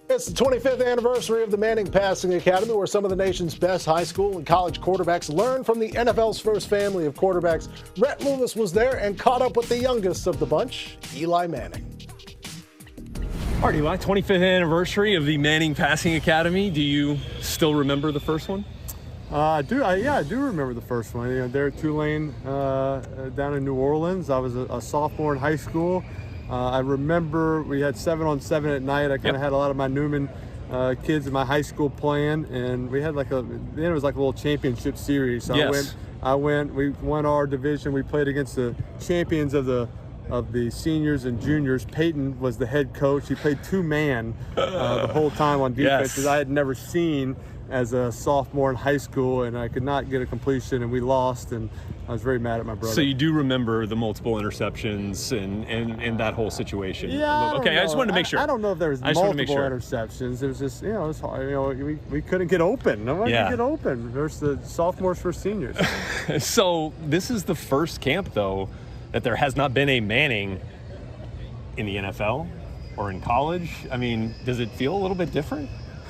It's the 25th anniversary of the Manning Passing Academy, where some of the nation's best high school and college quarterbacks learn from the NFL's first family of quarterbacks. Rhett Lewis was there and caught up with the youngest of the bunch, Eli Manning. All right, Eli, 25th anniversary of the Manning Passing Academy. Do you still remember the first one? I do remember the first one. You know, there at Tulane down in New Orleans. I was a sophomore in high school. I remember we had 7-on-7 at night. I kind of had a lot of my Newman kids in my high school playing, and we had then it was like a little championship series. So I went. We won our division. We played against the champions of the seniors and juniors. Peyton was the head coach. He played two-man the whole time on defense, because I had never seen as a sophomore in high school, and I could not get a completion, and we lost, and I was very mad at my brother. So you do remember the multiple interceptions and that whole situation? Yeah. Okay, I just wanted to make sure. I don't know if there was multiple interceptions. It was just, it was hard. We couldn't get open. No one could get open versus the sophomores versus seniors. So this is the first camp, though, that there has not been a Manning in the NFL or in college. I mean, does it feel a little bit different?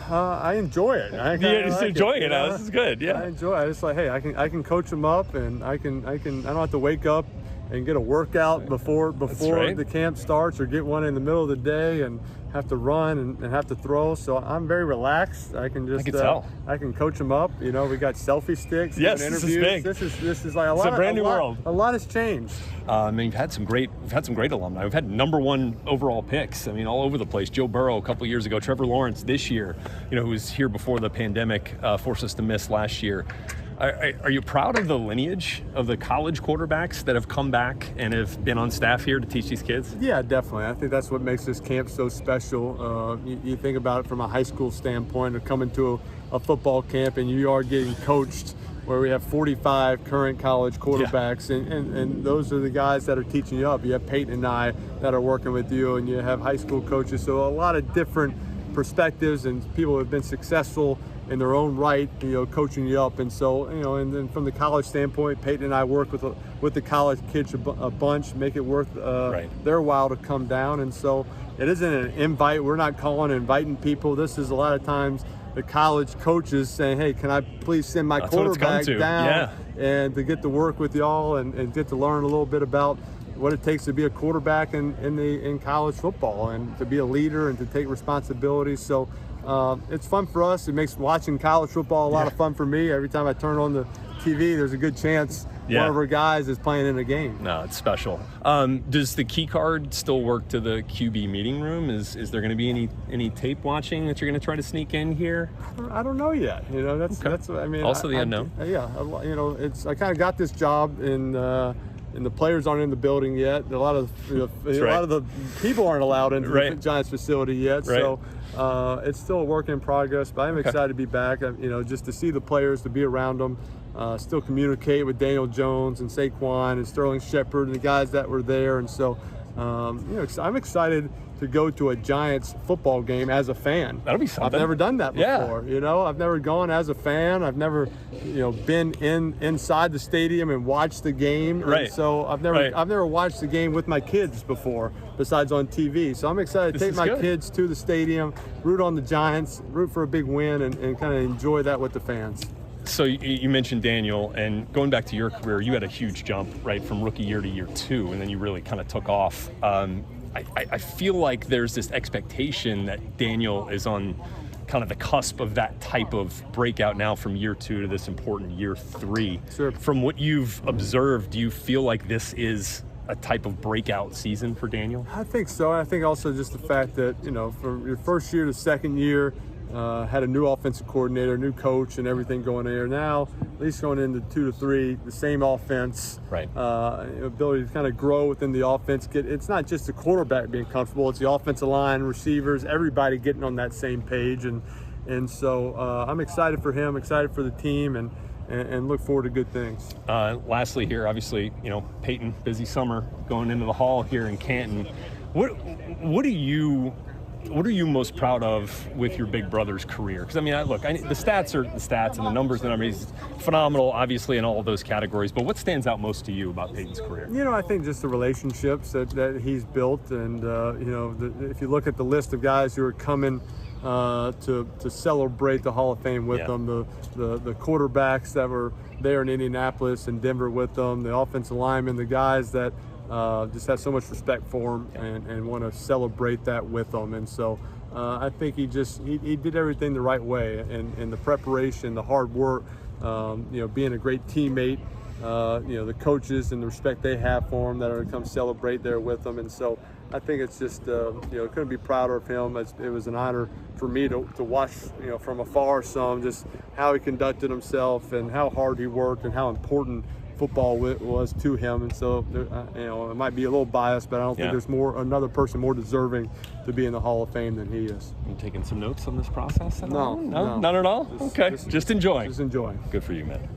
I enjoy it. You're just enjoying it now. This is good. Yeah, I enjoy it. It's like, hey, I can coach them up, and I don't have to wake up and get a workout before the camp starts, or get one in the middle of the day and have to run and have to throw. So I'm very relaxed. I can tell. I can coach them up. You know, we got selfie sticks. Yes, this is big. This is like a brand new world. A lot has changed. I mean, we've had some great alumni. We've had #1 overall picks. I mean, all over the place. Joe Burrow a couple years ago, Trevor Lawrence this year. Who was here before the pandemic forced us to miss last year. Are you proud of the lineage of the college quarterbacks that have come back and have been on staff here to teach these kids? Yeah, definitely. I think that's what makes this camp so special. You think about it from a high school standpoint of coming to a football camp, and you are getting coached where we have 45 current college quarterbacks, and those are the guys that are teaching you up. You have Peyton and I that are working with you, and you have high school coaches. So a lot of different perspectives, and people who have been successful in their own right, coaching you up. And so, and then from the college standpoint, Peyton and I work with the college kids a bunch, make it worth their while to come down. And so it isn't an invite. We're not calling and inviting people. This is a lot of times the college coaches saying, hey, can I please send my quarterback down and to get to work with y'all and get to learn a little bit about what it takes to be a quarterback in college football, and to be a leader and to take responsibility. So it's fun for us. It makes watching college football a lot of fun for me. Every time I turn on the TV, there's a good chance one of our guys is playing in a game. No, it's special. Does the key card still work to the QB meeting room? Is there going to be any tape watching that you're going to try to sneak in here? I don't know yet. That's I mean. Also the unknown. I kind of got this job and the players aren't in the building yet. A lot of the people aren't allowed into the Giants facility yet. So it's still a work in progress. But I'm excited to be back. Just to see the players, to be around them, still communicate with Daniel Jones and Saquon and Sterling Shepard and the guys that were there. And so I'm excited to go to a Giants football game as a fan. That'll be something. I've never done that before. I've never gone as a fan. I've never, been inside the stadium and watched the game. Right. And so I've never watched the game with my kids before, besides on TV. So I'm excited to take my kids to the stadium, root on the Giants, root for a big win, and kind of enjoy that with the fans. So you mentioned Daniel, and going back to your career, you had a huge jump, right, from rookie year to year 2, and then you really kind of took off. I feel like there's this expectation that Daniel is on kind of the cusp of that type of breakout now from year 2 to this important year 3. Sure. From what you've observed, do you feel like this is a type of breakout season for Daniel? I think so. And I think also just the fact that, from your first year to second year, had a new offensive coordinator, new coach, and everything going there. Now, at least going into 2 to 3, the same offense. Right. Ability to kind of grow within the offense. It's not just the quarterback being comfortable; it's the offensive line, receivers, everybody getting on that same page. And so I'm excited for him, excited for the team, and look forward to good things. Lastly, here, obviously, Peyton, busy summer going into the Hall here in Canton. What are you most proud of with your big brother's career? Because, the stats are the stats, and the numbers, he's phenomenal, obviously, in all of those categories. But what stands out most to you about Peyton's career? I think just the relationships that he's built. And, if you look at the list of guys who are coming to celebrate the Hall of Fame with them. The quarterbacks that were there in Indianapolis and Denver with them, the offensive linemen, the guys that just have so much respect for him and want to celebrate that with them. And so I think he did everything the right way, and the preparation, the hard work, being a great teammate, the coaches and the respect they have for him that are going to come celebrate there with them. And so I think it's just, couldn't be prouder of him. It was an honor for me to watch, from afar just how he conducted himself and how hard he worked and how important football was to him. And so, it might be a little biased, but I don't think there's another person more deserving to be in the Hall of Fame than he is. You taking some notes on this process? No, not at all? Okay, just enjoying. Just enjoying. Good for you, man.